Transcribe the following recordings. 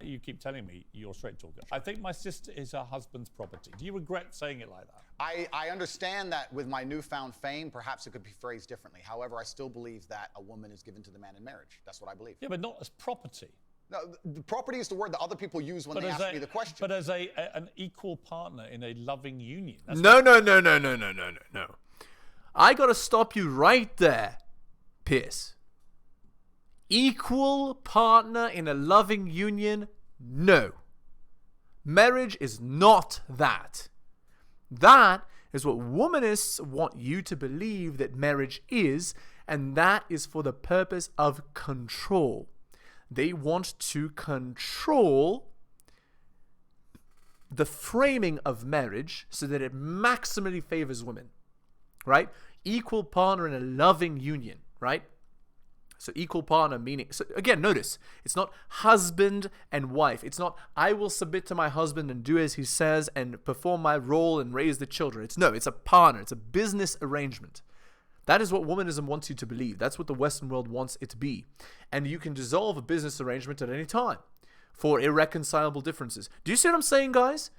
You keep telling me you're a straight talker. I think my sister is her husband's property. Do you regret saying it like that? I understand that with my newfound fame, perhaps it could be phrased differently. However, I still believe that a woman is given to the man in marriage. That's what I believe. Yeah, but not as property. No, the property is the word that other people use when they ask me the question. But as an equal partner in a loving union. No. I got to stop you right there, Piers. Equal partner in a loving union? No. Marriage is not that. That is what womanists want you to believe that marriage is, and that is for the purpose of control. They want to control the framing of marriage so that it maximally favors women, right? Equal partner in a loving union, right? So equal partner meaning, so again, notice, it's not husband and wife. It's not, I will submit to my husband and do as he says and perform my role and raise the children. It's a partner. It's a business arrangement. That is what womanism wants you to believe. That's what the Western world wants it to be. And you can dissolve a business arrangement at any time for irreconcilable differences. Do you see what I'm saying, guys?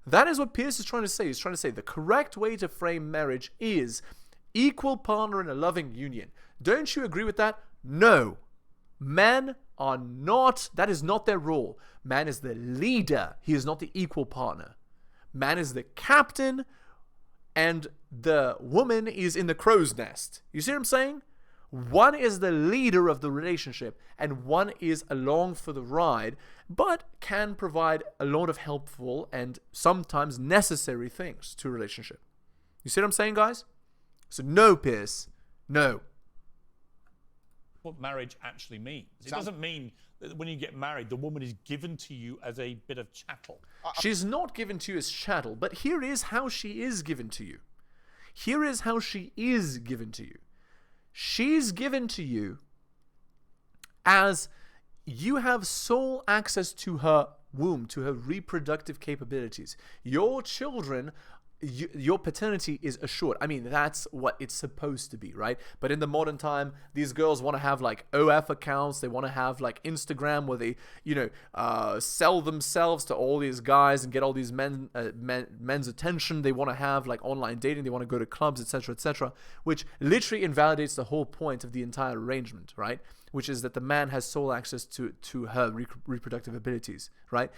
That is what Piers is trying to say. He's trying to say the correct way to frame marriage is equal partner in a loving union. Don't you agree with that? No. Men are not, that is not their role. Man is the leader. He is not the equal partner. Man is the captain, and the woman is in the crow's nest. You see what I'm saying? One is the leader of the relationship, and one is along for the ride, but can provide a lot of helpful and sometimes necessary things to a relationship. You see what I'm saying, guys? So no, Piers. No. What marriage actually means. It doesn't mean that when you get married, the woman is given to you as a bit of chattel. She's not given to you as chattel, but here is how she is given to you. Here is how she is given to you. She's given to you as you have sole access to her womb, to her reproductive capabilities. Your children, your paternity is assured. I mean, that's what it's supposed to be, right? But in the modern time, these girls want to have like OF accounts. They want to have like Instagram where they, sell themselves to all these guys and get all these men's attention. They want to have like online dating. They want to go to clubs, etc., which literally invalidates the whole point of the entire arrangement, right? Which is that the man has sole access to her reproductive abilities, right?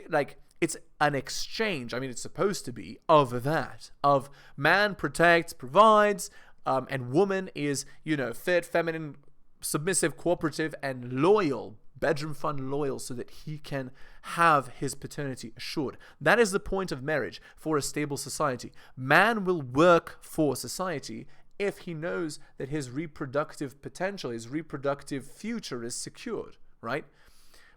Like, it's an exchange. I mean, it's supposed to be of that. Of man protects, provides, and woman is, fit, feminine, submissive, cooperative, and loyal. Bedroom fun loyal so that he can have his paternity assured. That is the point of marriage for a stable society. Man will work for society if he knows that his reproductive potential, his reproductive future is secured, right?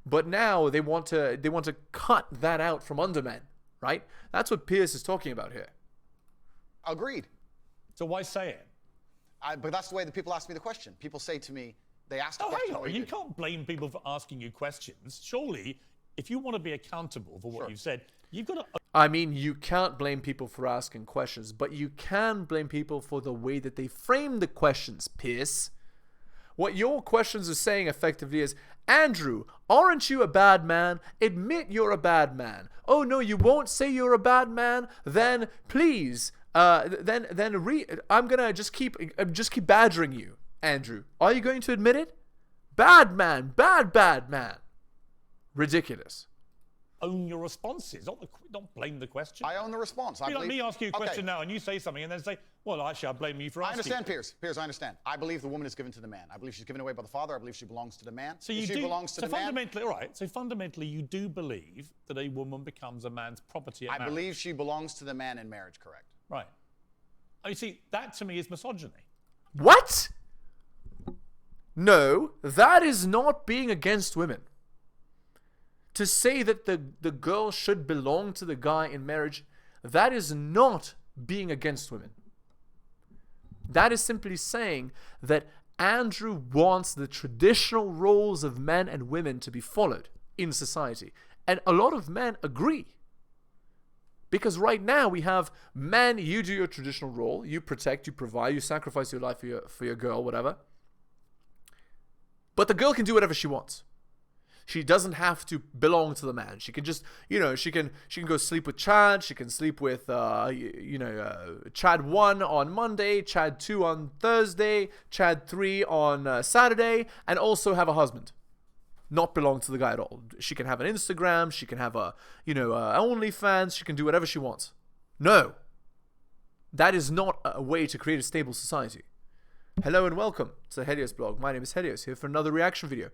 But now they want to cut that out from under men, right? That's what Piers is talking about here. Agreed. So why say it? But that's the way that people ask me the question. People say to me, they ask the question. Hang on. You can't blame people for asking you questions. Surely, if you want to be accountable for what you've said, you've got to... I mean, you can't blame people for asking questions, but you can blame people for the way that they frame the questions, Piers. What your questions are saying effectively is, Andrew, aren't you a bad man? Admit you're a bad man. Oh no, you won't say you're a bad man? Then please, I'm gonna just keep badgering you, Andrew. Are you going to admit it? Bad man, bad man. Ridiculous. Own your responses, not blame the question. I own the response. Like me asking you a question now and you say something and then say, well, actually, I blame you for asking. I understand, Piers. Piers, I understand. I believe the woman is given to the man. I believe she's given away by the father. I believe she belongs to the man. So fundamentally, you do believe that a woman becomes a man's property at marriage. I believe she belongs to the man in marriage, correct. Right. Oh, you see, that to me is misogyny. What? No, that is not being against women. To say that the girl should belong to the guy in marriage, that is not being against women. That is simply saying that Andrew wants the traditional roles of men and women to be followed in society. And a lot of men agree. Because right now we have men, you do your traditional role, you protect, you provide, you sacrifice your life for your girl, whatever. But the girl can do whatever she wants. She doesn't have to belong to the man. She can just, she can go sleep with Chad. She can sleep with, Chad 1 on Monday, Chad 2 on Thursday, Chad 3 on Saturday, and also have a husband. Not belong to the guy at all. She can have an Instagram. She can have a OnlyFans. She can do whatever she wants. No. That is not a way to create a stable society. Hello and welcome to the Helios blog. My name is Helios, here for another reaction video.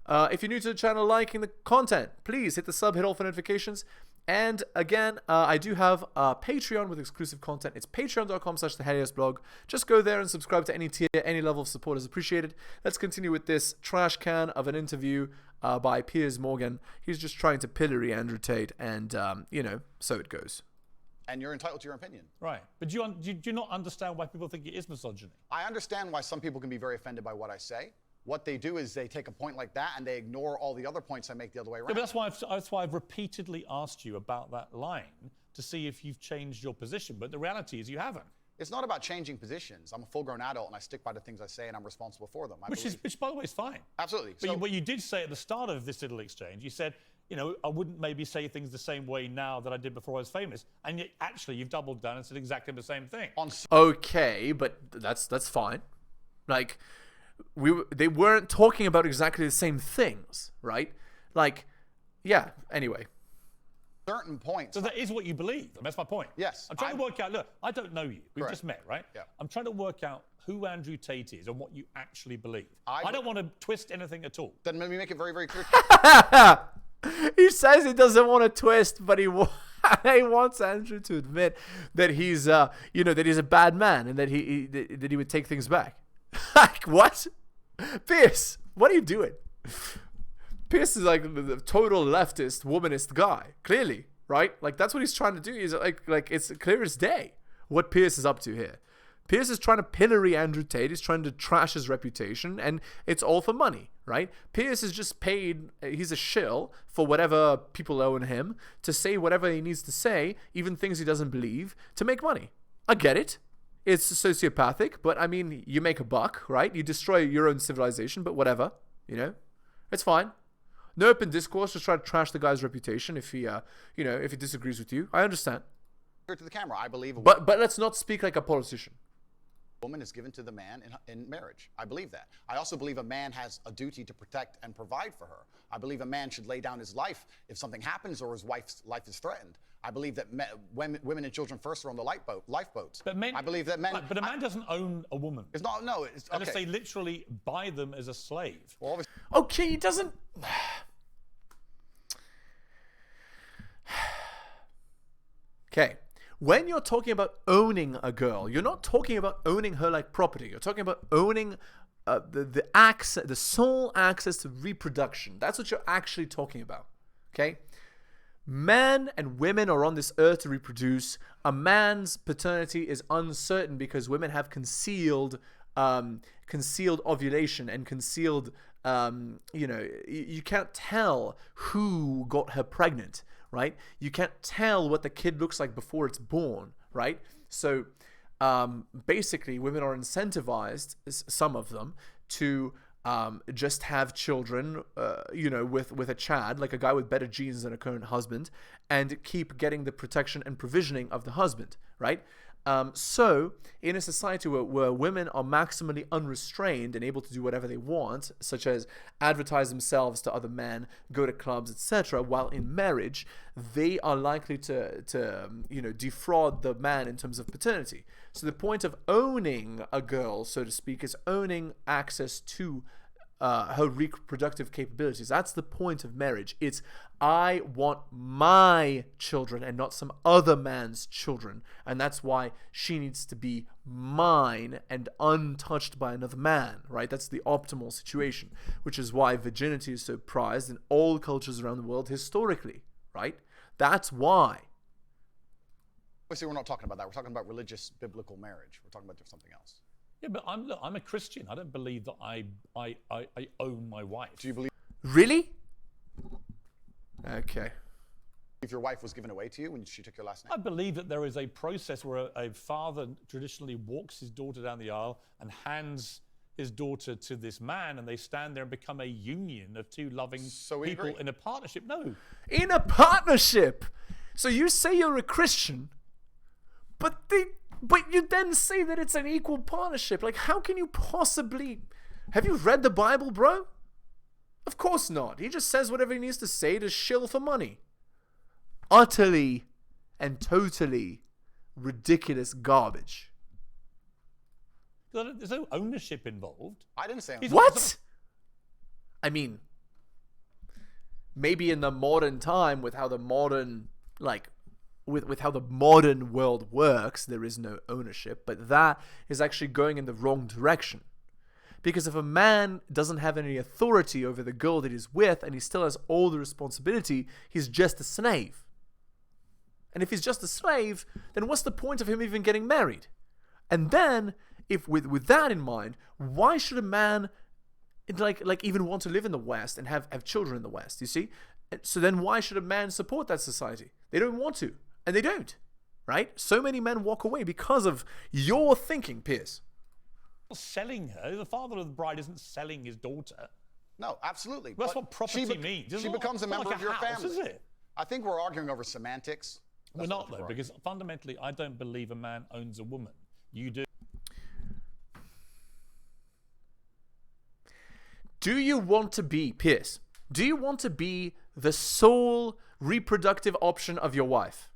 If you're new to the channel, liking the content, please hit the sub, hit all for notifications. And again, I do have a Patreon with exclusive content. It's patreon.com/theheliosblog. Just go there and subscribe to any tier. Any level of support is appreciated. Let's continue with this trash can of an interview by Piers Morgan. He's just trying to pillory Andrew Tate, and, so it goes. And you're entitled to your opinion. Right. But do you not understand why people think it is misogyny? I understand why some people can be very offended by what I say. What they do is they take a point like that and they ignore all the other points I make the other way around. Yeah, but that's why I've repeatedly asked you about that line to see if you've changed your position. But the reality is you haven't. It's not about changing positions. I'm a full-grown adult and I stick by the things I say and I'm responsible for them. Which, by the way, is fine. Absolutely. But what you did say at the start of this little exchange, you said, I wouldn't maybe say things the same way now that I did before I was famous. And yet, actually, you've doubled down and said exactly the same thing. Okay, but that's fine. Like, they weren't talking about exactly the same things, right? Like, yeah, anyway. Certain points. So that is what you believe. And that's my point. Yes. I'm trying to work out, look, I don't know you. We've just met, right? Yeah. I'm trying to work out who Andrew Tate is and what you actually believe. I don't want to twist anything at all. Then let me make it very, very clear. He says he doesn't want to twist, but he wants Andrew to admit that he's, that he's a bad man and that he would take things back. Like, what? Pierce, what are you doing? Pierce is like the total leftist, womanist guy, clearly, right? Like, that's what he's trying to do. He's like it's clear as day what Pierce is up to here. Pierce is trying to pillory Andrew Tate. He's trying to trash his reputation, and it's all for money, right? Pierce is just paid. He's a shill for whatever people owe him to say whatever he needs to say, even things he doesn't believe, to make money. I get it. It's sociopathic, but I mean, you make a buck, right? You destroy your own civilization, but whatever, it's fine. No open discourse. Just try to trash the guy's reputation if he, if he disagrees with you. I understand. To the camera, I believe. But let's not speak like a politician. Woman is given to the man in marriage. I believe that. I also believe a man has a duty to protect and provide for her. I believe a man should lay down his life if something happens or his wife's life is threatened. I believe that women and children first are on the lifeboats. But men, I believe that men. But a man doesn't own a woman. It's not. No. It's okay. Unless they literally buy them as a slave. Well, okay, he doesn't. Okay. When you're talking about owning a girl, you're not talking about owning her like property. You're talking about owning the sole access to reproduction. That's what you're actually talking about. Okay? Men and women are on this earth to reproduce. A man's paternity is uncertain because women have concealed ovulation and concealed, you can't tell who got her pregnant. Right? You can't tell what the kid looks like before it's born, right? So basically, women are incentivized, some of them, to just have children, with a Chad, like a guy with better genes than a current husband, and keep getting the protection and provisioning of the husband, right? So in a society where women are maximally unrestrained and able to do whatever they want, such as advertise themselves to other men, go to clubs, etc., while in marriage, they are likely to defraud the man in terms of paternity. So the point of owning a girl, so to speak, is owning access to her reproductive capabilities. That's the point of marriage. It's, I want my children and not some other man's children. And that's why she needs to be mine and untouched by another man, right? That's the optimal situation, which is why virginity is so prized in all cultures around the world historically, right? That's why. Obviously, we're not talking about that. We're talking about religious, biblical marriage. We're talking about something else. Yeah, but I'm a Christian. I don't believe that I own my wife. Do you believe? Really? Okay. If your wife was given away to you when she took your last name? I believe that there is a process where a father traditionally walks his daughter down the aisle and hands his daughter to this man, and they stand there and become a union of two loving we people agree. in a partnership. No. In a partnership. So you say you're a Christian, but you then say that it's an equal partnership. Like, how can you possibly... Have you read the Bible, bro? Of course not. He just says whatever he needs to say to shill for money. Utterly and totally ridiculous garbage. There's no ownership involved. I didn't say What? I mean, maybe in the modern time, with how the modern, like, with how the modern world works, there is no ownership, but that is actually going in the wrong direction. Because if a man doesn't have any authority over the girl that he's with, and he still has all the responsibility, he's just a slave. And if he's just a slave, then what's the point of him even getting married? And then, if with that in mind, why should a man like even want to live in the West and have children in the West, you see? So then why should a man support that society? They don't want to, and they don't, right? So many men walk away because of your thinking, Piers. Selling her. The father of the bride isn't selling his daughter. No, absolutely. That's But what property means. It's She not- becomes a it's not member like of your house, family. is it? I think we're arguing over semantics. We're That's not, what though, we're because fundamentally, I don't believe a man owns a woman. You do. Do you want to be, Piers, do you want to be the sole reproductive option of your wife?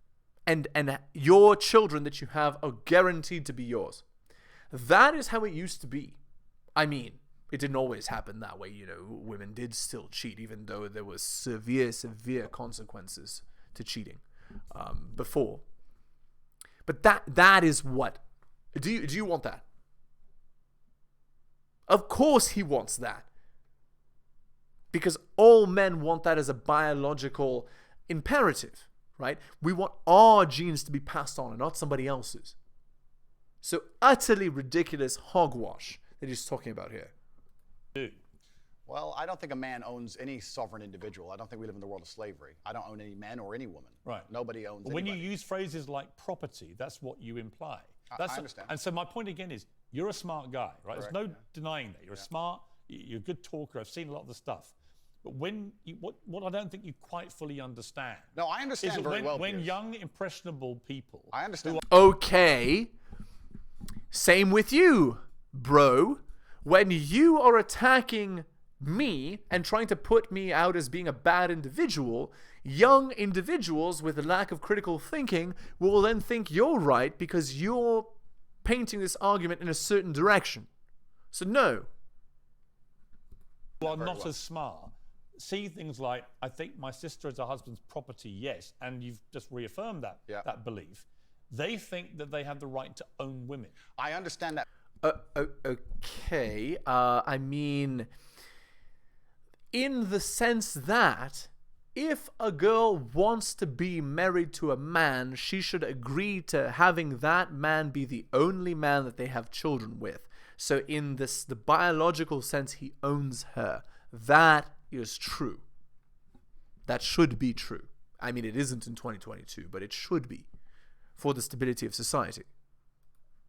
And your children that you have are guaranteed to be yours. That is how it used to be. I mean, it didn't always happen that way, you know. Women did still cheat, even though there was severe consequences to cheating before. But that is what. Do you want that? Of course he wants that. Because all men want that as a biological imperative, right? We want our genes to be passed on and not somebody else's. So utterly ridiculous hogwash that he's talking about here. Well, I don't think a man owns any sovereign individual. I don't think we live in the world of slavery. I don't own any men or any woman. Right. Nobody owns When you anybody. use phrases like property, that's what you imply. I understand. And so my point again is, you're a smart guy, right? Correct, There's no denying that. You're smart, you're a good talker. I've seen a lot of the stuff. But what I don't think you quite fully understand. No, I understand is very well, when Piers. young, impressionable people. I understand. Okay. Same with you, bro. When you are attacking me and trying to put me out as being a bad individual, young individuals with a lack of critical thinking will then think you're right because you're painting this argument in a certain direction. So no. Who are not as smart see things like, I think my sister is her husband's property, yes, and you've just reaffirmed that belief. They think that they have the right to own women. I understand that. Okay. I mean, in the sense that if a girl wants to be married to a man, she should agree to having that man be the only man that they have children with. So in the biological sense, he owns her. That is true. That should be true. I mean, it isn't in 2022, but it should be for the stability of society.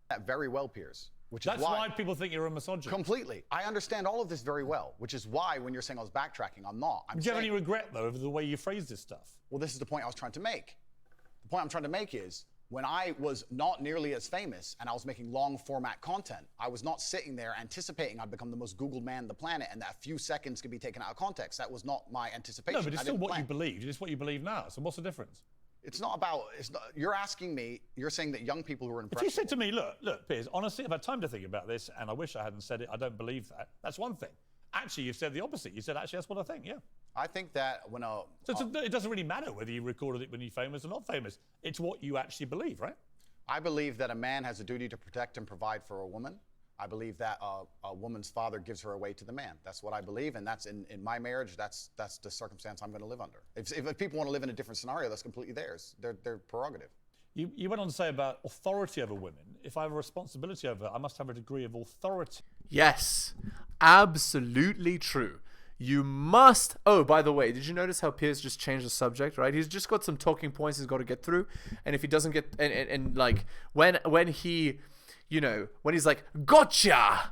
That very well, Piers. Which That's is why people think you're a misogynist. Completely. I understand all of this very well, which is why when you're saying I was backtracking, I'm not. Do you have any regret, though, over the way you phrase this stuff? Well, this is the point I was trying to make. The point I'm trying to make is when I was not nearly as famous and I was making long format content, I was not sitting there anticipating I'd become the most Googled man on the planet and that a few seconds could be taken out of context. That was not my anticipation. No, but it's I still didn't what plan. you believed. It's what you believe now. So what's the difference? It's not about, you're asking me, you're saying that young people who are If impressionable. you said to me, look, Piers, honestly, I've had time to think about this, and I wish I hadn't said it, I don't believe that. That's one thing. Actually, you've said the opposite. You said, actually, that's what I think, yeah. I think that when a... So it doesn't really matter whether you recorded it when you're famous or not famous. It's what you actually believe, right? I believe that a man has a duty to protect and provide for a woman. I believe that a woman's father gives her away to the man. That's what I believe, and that's in my marriage. That's the circumstance I'm going to live under. If people want to live in a different scenario, that's completely theirs. Their prerogative. You went on to say about authority over women. If I have a responsibility over her, I must have a degree of authority. Yes, absolutely true. You must. Oh, by the way, did you notice how Piers just changed the subject? Right, he's just got some talking points he's got to get through, and if he doesn't get and like when he, you know, when he's like, gotcha,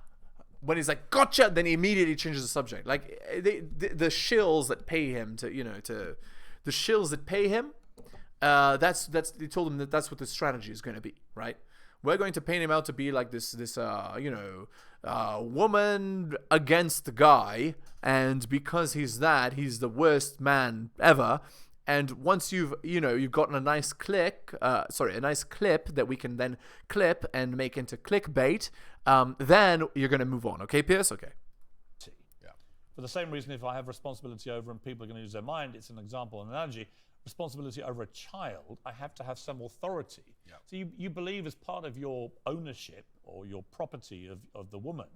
when he's like, gotcha, then he immediately changes the subject. Like the shills that pay him the shills that pay him, that's they told him that that's what the strategy is going to be, right? We're going to paint him out to be like this woman against the guy, and because he's the worst man ever. And once you've gotten a nice clip that we can then clip and make into clickbait, then you're going to move on. Okay, Piers? Okay. Yeah. For the same reason, if I have responsibility over and people are going to use their mind, it's an example, an analogy. Responsibility over a child, I have to have some authority. Yeah. So you believe as part of your ownership or your property of the woman,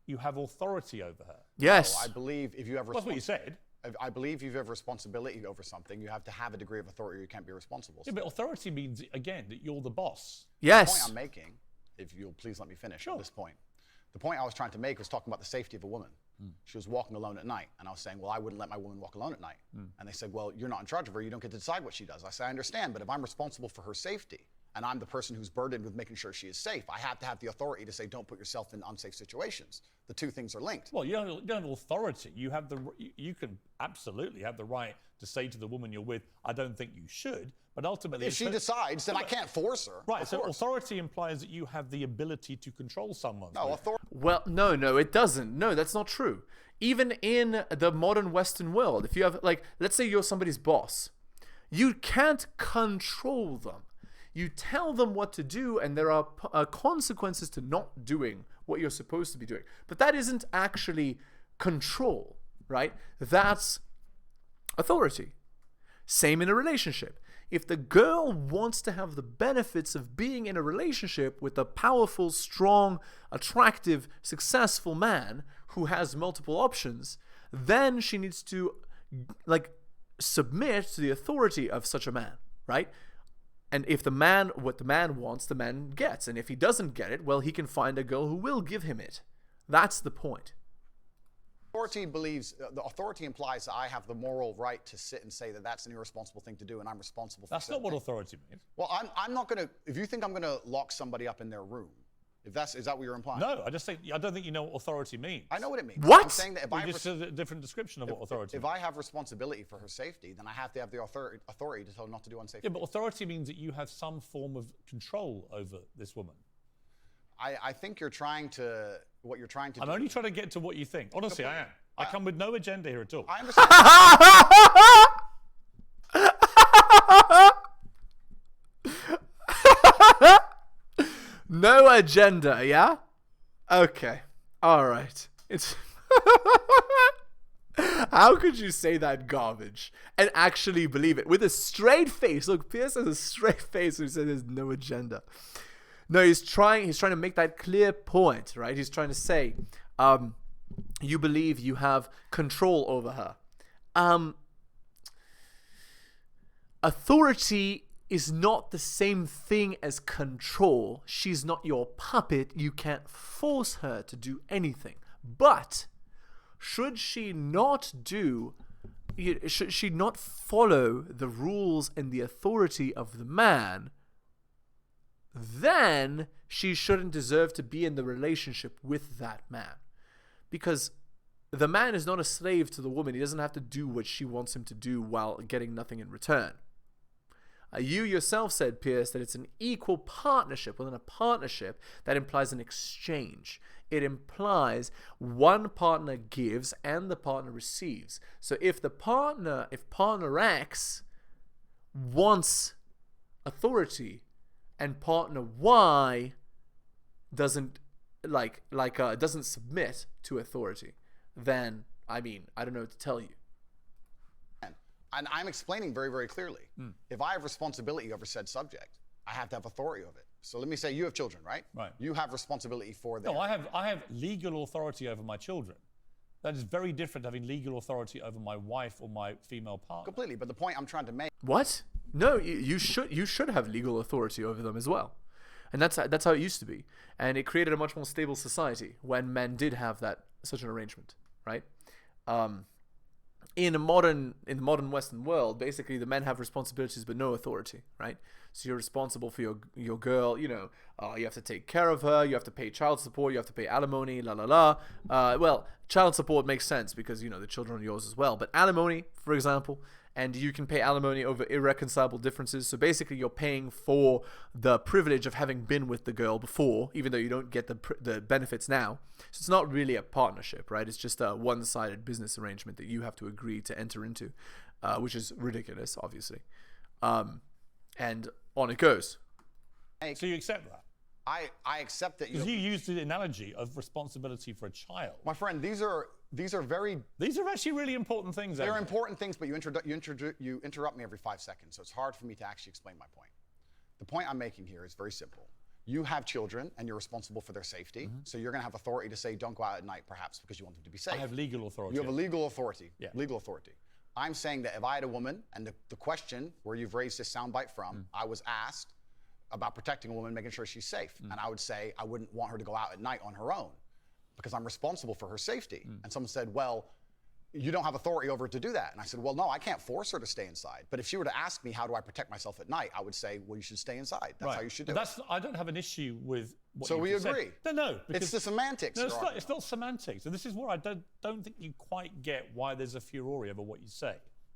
you have authority over her. Yes. So I believe if you have that's what you said. I believe if you have responsibility over something, you have to have a degree of authority or you can't be responsible. Yeah, but authority means, again, that you're the boss. Yes. The point I'm making, if you'll please let me finish at this point. The point I was trying to make was talking about the safety of a woman. She was walking alone at night, and I was saying, well, I wouldn't let my woman walk alone at night. And they said, well, you're not in charge of her. You don't get to decide what she does. I said, I understand, but if I'm responsible for her safety, and I'm the person who's burdened with making sure she is safe, I have to have the authority to say, don't put yourself in unsafe situations. The two things are linked. Well, you don't have authority. You can absolutely have the right to say to the woman you're with, I don't think you should, but ultimately... If she decides, then I can't force her. Right, so authority implies that you have the ability to control someone. No, authority... Well, no, it doesn't. No, that's not true. Even in the modern Western world, if you have, like, let's say you're somebody's boss, you can't control them. You tell them what to do, and there are consequences to not doing what you're supposed to be doing. But that isn't actually control, right? That's authority. Same in a relationship. If the girl wants to have the benefits of being in a relationship with a powerful, strong, attractive, successful man who has multiple options, then she needs to, like, submit to the authority of such a man, right? And if what the man wants, the man gets. And if he doesn't get it, well, he can find a girl who will give him it. That's the point. The authority implies that I have the moral right to sit and say that that's an irresponsible thing to do, and I'm responsible for. That's not what authority means. Well, I'm not going to. If you think I'm going to lock somebody up in their room, is that what you're implying? No, I don't think you know what authority means. I know what it means. What? I'm saying that if I just said a different description of what authority means. If I have responsibility for her safety, then I have to have the authority to tell her not to do unsafe things. things. Yeah, but authority means that you have some form of control over this woman. I think what you're trying to do. I'm only trying to get to what you think. Honestly, I am. I come with no agenda here at all. I understand. No agenda, yeah? Okay. All right. It's how could you say that garbage and actually believe it with a straight face? Look, Piers has a straight face who says there's no agenda. No, he's trying to make that clear point, right? He's trying to say, you believe you have control over her. Authority is not the same thing as control. She's not your puppet. You can't force her to do anything. But should she not follow the rules and the authority of the man, then she shouldn't deserve to be in the relationship with that man. Because the man is not a slave to the woman. He doesn't have to do what she wants him to do while getting nothing in return. You yourself said, Piers, that it's an equal partnership. Within a partnership, that implies an exchange. It implies one partner gives and the partner receives. So if partner X wants authority and partner Y doesn't doesn't submit to authority, then I don't know what to tell you. And I'm explaining very, very clearly. If I have responsibility over said subject, I have to have authority over it. So let me say you have children, right? Right. You have responsibility for them. No, I have legal authority over my children. That is very different to having legal authority over my wife or my female partner. Completely, but the point I'm trying to make. What? No, you should have legal authority over them as well. And that's how it used to be. And it created a much more stable society when men did have such an arrangement, right? in the modern Western world, basically the men have responsibilities but no authority, right? So you're responsible for your girl, you have to take care of her, you have to pay child support, you have to pay alimony, well, child support makes sense because, the children are yours as well. But alimony, for example, and you can pay alimony over irreconcilable differences. So basically you're paying for the privilege of having been with the girl before, even though you don't get the benefits now. So it's not really a partnership, right? It's just a one-sided business arrangement that you have to agree to enter into, which is ridiculous, obviously. And on it goes. So you accept that? I accept that because you used the analogy of responsibility for a child. My friend, these are actually really important things. They're important things, but you interrupt me every 5 seconds, so it's hard for me to actually explain my point. The point I'm making here is very simple. You have children, and you're responsible for their safety, so you're going to have authority to say, don't go out at night, perhaps, because you want them to be safe. I have legal authority. You have a legal authority. Yeah. Legal authority. I'm saying that if I had a woman, and the question where you've raised this soundbite from, I was asked about protecting a woman, making sure she's safe. And I would say I wouldn't want her to go out at night on her own because I'm responsible for her safety. And someone said, well, you don't have authority over her to do that. And I said, well, no, I can't force her to stay inside. But if she were to ask me, how do I protect myself at night? I would say, well, you should stay inside. That's how you should do it. I don't have an issue with what so you we just agree. Said. No, it's the semantics. No, it's not semantics. And this is where I don't think you quite get why there's a furore over what you say,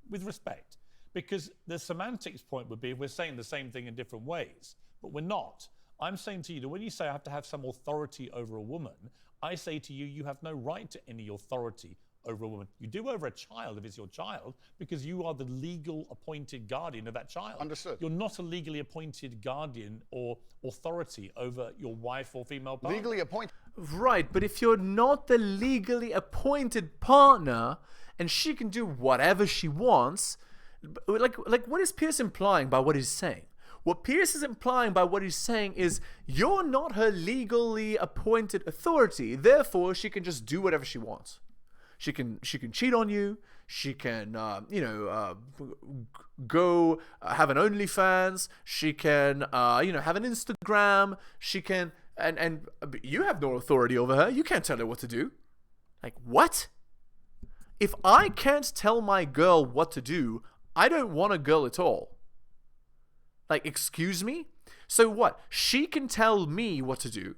with respect. Because the semantics point would be we're saying the same thing in different ways, but we're not. I'm saying to you that when you say I have to have some authority over a woman, I say to you, you have no right to any authority over a woman. You do over a child if it's your child, because you are the legal appointed guardian of that child. Understood. You're not a legally appointed guardian or authority over your wife or female partner. Legally appointed. Right, but if you're not the legally appointed partner and she can do whatever she wants, like what is Piers implying by what he's saying? What Piers is implying by what he's saying is you're not her legally appointed authority, therefore she can just do whatever she wants. She can cheat on you. She can go have an OnlyFans. She can have an Instagram. She can and you have no authority over her. You can't tell her what to do. Like what? If I can't tell my girl what to do, I don't want a girl at all. Like, excuse me? So what? She can tell me what to do.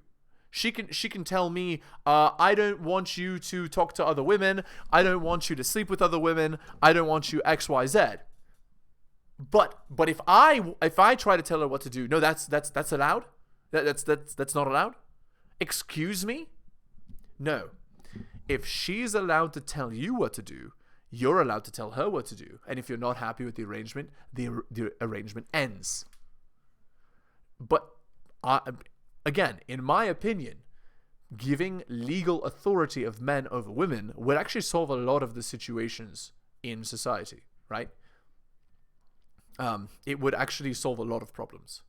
She can tell me, I don't want you to talk to other women. I don't want you to sleep with other women. I don't want you X, Y, Z. But if I try to tell her what to do, no, that's allowed. That's not allowed. Excuse me? No. If she's allowed to tell you what to do, you're allowed to tell her what to do. And if you're not happy with the arrangement ends. But again, in my opinion, giving legal authority of men over women would actually solve a lot of the situations in society, right? It would actually solve a lot of problems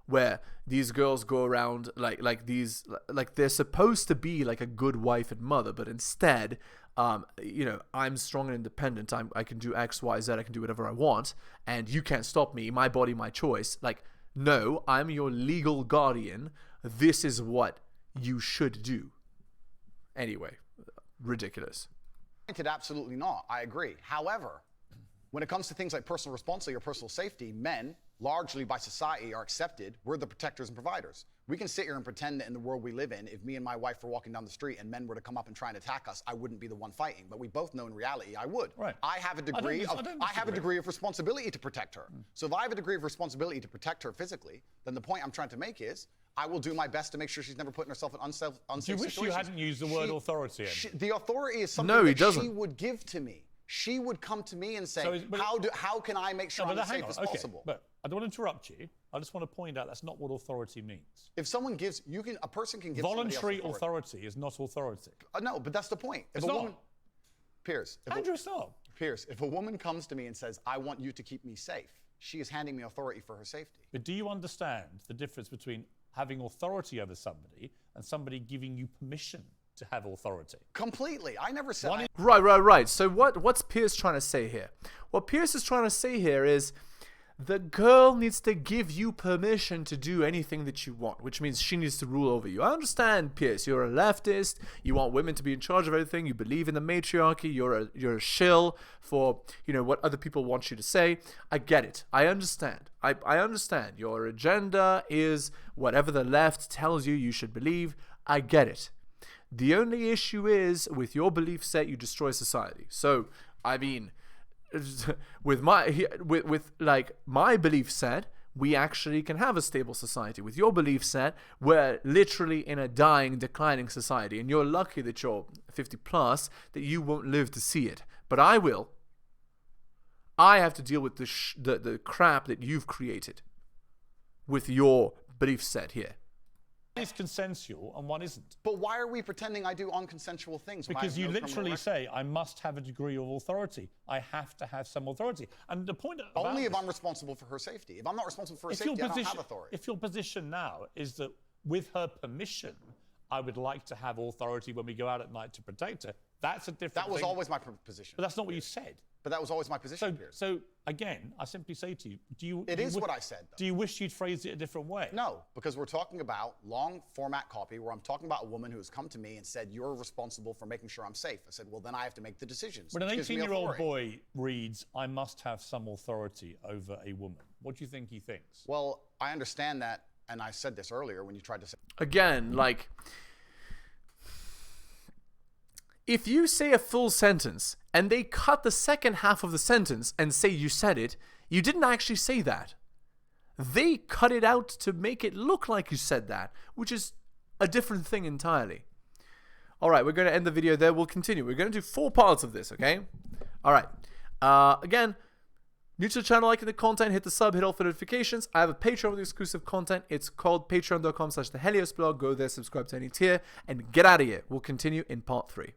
where these girls go around like they're supposed to be like a good wife and mother, but instead, I'm strong and independent. I can do X, Y, Z. I can do whatever I want, and you can't stop me. My body, my choice. Like, no, I'm your legal guardian. This is what you should do. Anyway, ridiculous. Absolutely not. I agree. However, when it comes to things like personal responsibility or personal safety, men, largely by society, are accepted. We're the protectors and providers. We can sit here and pretend that in the world we live in, if me and my wife were walking down the street and men were to come up and try and attack us, I wouldn't be the one fighting. But we both know in reality I would. Right. I have a degree of responsibility to protect her. So if I have a degree of responsibility to protect her physically, then the point I'm trying to make is I will do my best to make sure she's never putting herself in unsafe situations. Do you wish you hadn't used the word authority? The authority is something that she would give to me. She would come to me and say, how can I make sure I'm as safe as possible? But I don't want to interrupt you. I just want to point out that's not what authority means. If someone gives, a person can give voluntary authority is not authority. No, but that's the point. It's not. Piers. Andrew, stop. Piers, if a woman comes to me and says, I want you to keep me safe, she is handing me authority for her safety. But do you understand the difference between having authority over somebody and somebody giving you permission to have authority? Completely. I never said... Right. So what's Piers trying to say here? What Piers is trying to say here is the girl needs to give you permission to do anything that you want, which means she needs to rule over you. I understand, Piers, you're a leftist, you want women to be in charge of everything, you believe in the matriarchy, you're a shill for, you know, what other people want you to say. I get it. I understand. I understand. Your agenda is whatever the left tells you you should believe. I get it. The only issue is with your belief set, you destroy society. So, I mean, with my belief set, we actually can have a stable society. With your belief set, we're literally in a dying, declining society, and you're lucky that you're 50 plus, that you won't live to see it. But I will. I have to deal with the crap that you've created with your belief set here. One is consensual and one isn't. But why are we pretending I do unconsensual things? Because you literally say, I must have a degree of authority. I have to have some authority. And the point about only if I'm responsible for her safety. If I'm not responsible for her safety, I don't have authority. If your position now is that with her permission, I would like to have authority when we go out at night to protect her, that's a different thing. That was always my position. But that's not what you said. But that was always my position, Piers. So again, I simply say to you, It is what I said, though. Do you wish you'd phrased it a different way? No, because we're talking about long format copy where I'm talking about a woman who has come to me and said, you're responsible for making sure I'm safe. I said, well, then I have to make the decisions. When an 18-year-old boy reads, I must have some authority over a woman, what do you think he thinks? Well, I understand that, and I said this earlier when you tried to say... Again, like, if you say a full sentence and they cut the second half of the sentence and say you said it, you didn't actually say that. They cut it out to make it look like you said that, which is a different thing entirely. All right, we're going to end the video there. We'll continue. We're going to do 4 parts of this, okay? All right. Again, new to the channel, liking the content, hit the sub, hit all the notifications. I have a Patreon with exclusive content. It's called patreon.com/theheliosblog. Go there, subscribe to any tier, and get out of here. We'll continue in part 3.